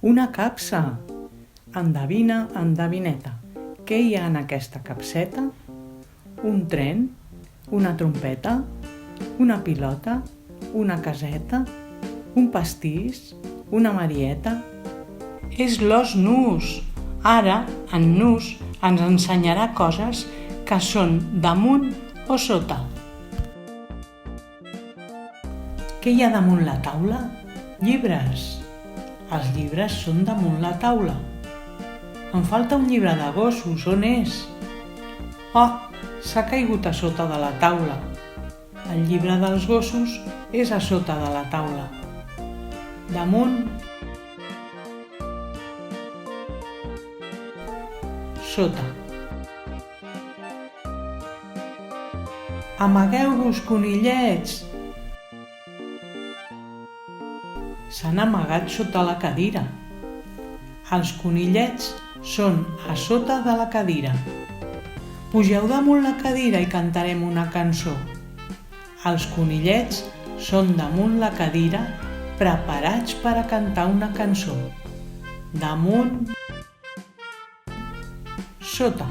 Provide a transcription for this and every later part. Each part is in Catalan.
Una capsa! Endevina, endevineta. Què hi ha en aquesta capseta? Un tren? Una trompeta? Una pilota? Una caseta? Un pastís? Una marieta? És l'os Nus! Ara, en Nus ens ensenyarà coses que són damunt o sota. Què hi ha damunt la taula? Llibres. Els llibres són damunt la taula. Em falta un llibre de gossos, on és? Oh, s'ha caigut a sota de la taula. El llibre dels gossos és a sota de la taula. Damunt, sota. Amagueu-vos, conillets! S'han amagat sota la cadira. Els conillets són a sota de la cadira. Pugeu damunt la cadira i cantarem una cançó. Els conillets són damunt la cadira, preparats per a cantar una cançó. Damunt, sota.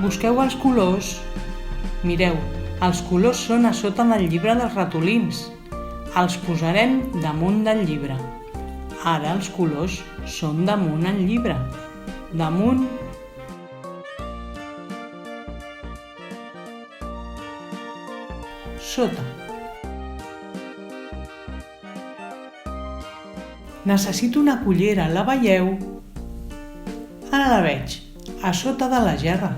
Busqueu els colors. Mireu, els colors són a sota del llibre dels ratolins. Els posarem damunt del llibre. Ara els colors són damunt el llibre. Damunt, sota. Necessito una cullera, la veieu? Ara la veig, a sota de la gerra.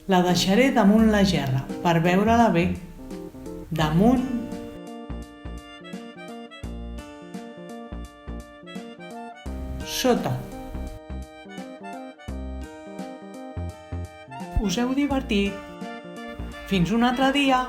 La deixaré damunt la gerra per veure-la bé. Damunt, sota. Us heu divertit? Fins un altre dia!